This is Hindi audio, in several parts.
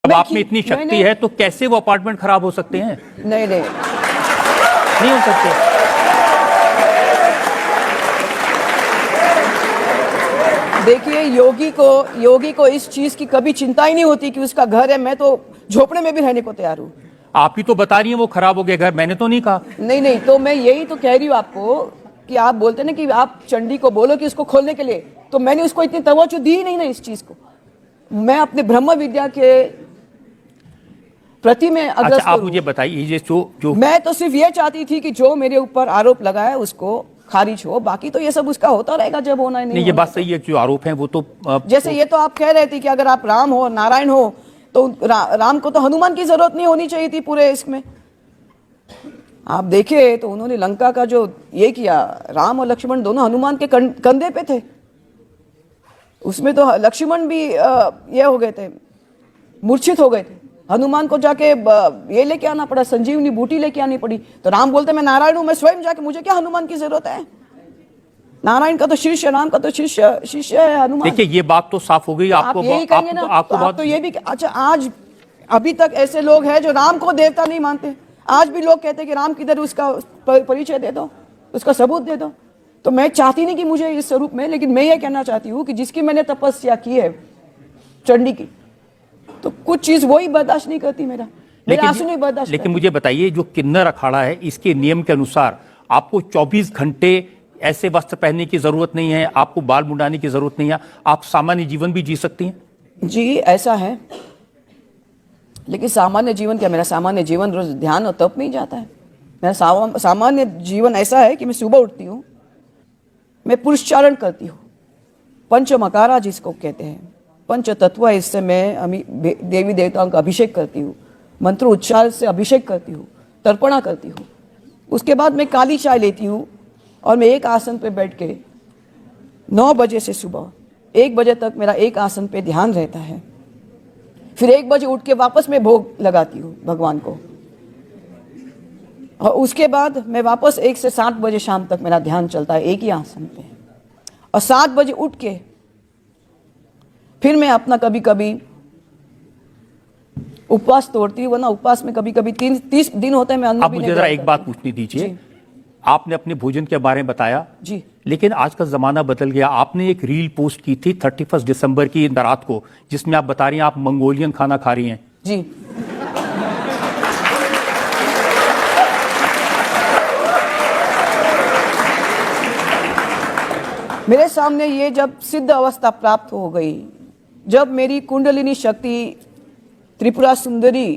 अब आप में इतनी शक्ति है तो कैसे वो अपार्टमेंट खराब हो सकते हैं? नहीं नहीं हो सकते। देखिए, योगी को इस चीज की कभी चिंता ही नहीं होती कि उसका घर है। मैं तो झोपड़े में भी रहने को तैयार हूँ। आप ही तो बता रही हैं वो खराब हो गया घर, मैंने तो नहीं कहा। नहीं, तो मैं यही तो कह रही हूँ आपको कि आप बोलते ना कि आप चंडी को बोलो कि उसको खोलने के लिए, तो मैंने उसको इतनी तवज्जो दी ही नहीं ना इस चीज को। मैं अपने ब्रह्म विद्या के प्रति में अग्रसर। अच्छा, आप मुझे बताइए जो मैं तो सिर्फ ये चाहती थी कि जो मेरे ऊपर आरोप लगा है उसको खारिज हो, बाकी तो ये सब उसका होता रहेगा जब होना है। नहीं, ये बात सही है, जो आरोप है वो तो जैसे ये तो आप कह रहे थे कि अगर आप राम हो, नारायण हो, तो राम को तो हनुमान की जरूरत नहीं होनी चाहिए थी पूरे इसमें। आप देखे तो उन्होंने लंका का जो ये किया, राम और लक्ष्मण दोनों हनुमान के कंधे पे थे। उसमें तो लक्ष्मण भी ये हो गए थे, मूर्छित हो गए थे। हनुमान को जाके ये लेके आना पड़ा, संजीवनी बूटी लेके आनी पड़ी। तो राम बोलते मैं नारायण हूं, मैं स्वयं जाके, मुझे क्या हनुमान की जरूरत है। नारायण का तो शिष्य, राम का तो शिष्य है हनुमान। देखिए, ये बात तो साफ हो गई। आपको यही कहेंगे ना, आपको बात तो ये भी। अच्छा, आज अभी तक ऐसे लोग हैं जो राम को देवता नहीं मानते। आज भी लोग कहते हैं कि राम किधर, उसका परिचय दे दो, उसका सबूत दे दो। तो मैं चाहती नहीं कि मुझे इस स्वरूप में, लेकिन मैं ये कहना चाहती हूँ कि जिसकी मैंने तपस्या की है चंडी की, तो कुछ चीज वही बर्दाश्त नहीं करती, मेरा आंसू नहीं बर्दाश्त। लेकिन मुझे बताइए, जो किन्नर अखाड़ा है, इसके नियम के अनुसार आपको 24 घंटे ऐसे वस्त्र पहनने की जरूरत नहीं है, आपको बाल मुंडाने की जरूरत नहीं है, आप सामान्य जीवन भी जी सकती हैं। जी, ऐसा है, लेकिन सामान्य जीवन क्या, मेरा सामान्य जीवन रोज ध्यान और तप में ही जाता है। मेरा सामान्य जीवन ऐसा है कि मैं सुबह उठती हूँ, मैं पुरुषचारण करती हूँ, पंचमकारा जिसको कहते हैं, पंच तत्व, इससे मैं देवी देवताओं का अभिषेक करती हूँ, मंत्र उच्चार से अभिषेक करती हूँ, तर्पणा करती हूँ। उसके बाद मैं काली चाय लेती हूँ और मैं एक आसन पे बैठ के 9 बजे से सुबह 1 बजे तक मेरा एक आसन पे ध्यान रहता है। फिर 1 बजे उठ के वापस मैं भोग लगाती हूँ भगवान को, और उसके बाद मैं वापस 1 से 7 बजे शाम तक मेरा ध्यान चलता है एक ही आसन पे। और 7 बजे उठ के फिर मैं अपना कभी कभी उपवास तोड़ती हूँ, वरना उपवास में कभी कभी 30 दिन होता है मैं अन्न भी नहीं। मुझे जरा एक बात पूछनी दीजिए, आपने अपने भोजन के बारे में बताया जी, लेकिन लेकिन आज का जमाना बदल गया। आपने एक रील पोस्ट की थी 31 दिसंबर की रात को, जिसमें आप बता रही हैं आप मंगोलियन खाना खा रही हैं। जी, मेरे सामने ये जब सिद्ध अवस्था प्राप्त हो गई, जब मेरी कुंडलिनी शक्ति त्रिपुरा सुंदरी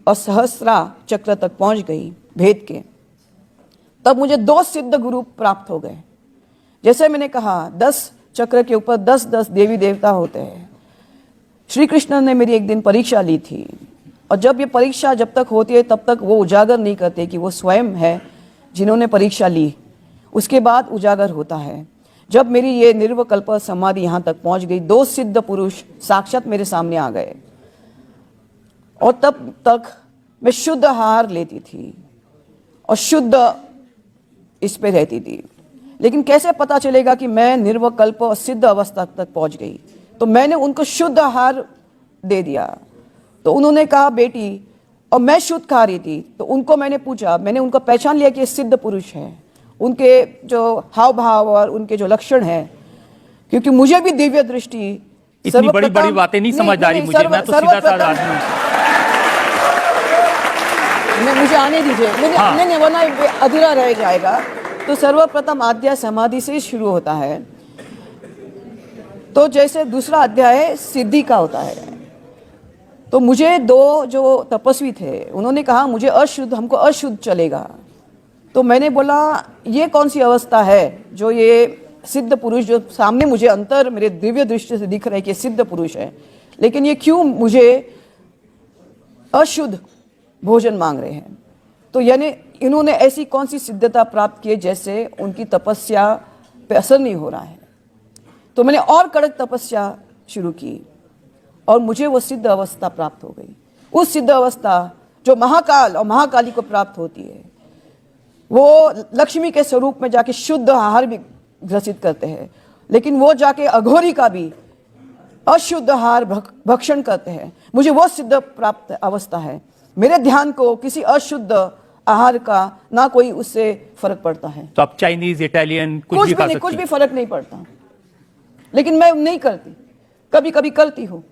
और सहस्रा चक्र तक पहुंच गई भेद के, तब मुझे 2 सिद्ध गुरु प्राप्त हो गए। जैसे मैंने कहा, 10 चक्र के ऊपर 10-10 देवी देवता होते हैं। श्री कृष्ण ने मेरी एक दिन परीक्षा ली थी, और जब ये परीक्षा जब तक होती है तब तक वो उजागर नहीं करते कि वो स्वयं है जिन्होंने परीक्षा ली। उसके बाद उजागर होता है। जब मेरी ये निर्विकल्प समाधि यहाँ तक पहुँच गई, 2 सिद्ध पुरुष साक्षात मेरे सामने आ गए, और तब तक मैं शुद्ध आहार लेती थी और शुद्ध इस पे रहती थी। लेकिन कैसे पता चलेगा कि मैं निर्विकल्प और सिद्ध अवस्था तक पहुँच गई? तो मैंने उनको शुद्ध आहार दे दिया, तो उन्होंने कहा बेटी, और मैं शुद्ध खा रही थी, तो उनको मैंने पूछा, मैंने उनको पहचान लिया कि ये सिद्ध पुरुष हैं, उनके जो हाव भाव और उनके जो लक्षण है, क्योंकि मुझे भी दिव्य दृष्टि, इतनी बड़ी बड़ी बातें नहीं समझ आ रही मुझे, मैं तो सीधा साधा आदमी हूं। मुझे आने दीजिए, नहीं, वरना अधूरा रह जाएगा। तो सर्वप्रथम अध्याय समाधि से शुरू होता है। तो जैसे दूसरा अध्याय सिद्धि का होता है, तो मुझे 2 जो तपस्वी थे उन्होंने कहा मुझे अशुद्ध, हमको अशुद्ध चलेगा। तो मैंने बोला ये कौन सी अवस्था है जो ये सिद्ध पुरुष जो सामने मुझे अंतर मेरे दिव्य दृष्टि से दिख रहा है कि सिद्ध पुरुष है, लेकिन ये क्यों मुझे अशुद्ध भोजन मांग रहे हैं? तो यानी इन्होंने ऐसी कौन सी सिद्धता प्राप्त की जैसे उनकी तपस्या पे असर नहीं हो रहा है। तो मैंने और कड़क तपस्या शुरू की और मुझे वो सिद्ध अवस्था प्राप्त हो गई। उस सिद्ध अवस्था जो महाकाल और महाकाली को प्राप्त होती है, वो लक्ष्मी के स्वरूप में जाके शुद्ध आहार भी ग्रसित करते हैं, लेकिन वो जाके अघोरी का भी अशुद्ध आहार भक्षण करते हैं, मुझे वो सिद्ध प्राप्त अवस्था है। मेरे ध्यान को किसी अशुद्ध आहार का ना कोई उससे फर्क पड़ता है। तो आप चाइनीज, इटालियन कुछ भी खा कुछ सकती भी हैं। फर्क नहीं पड़ता, लेकिन मैं नहीं करती, कभी कभी करती हूँ।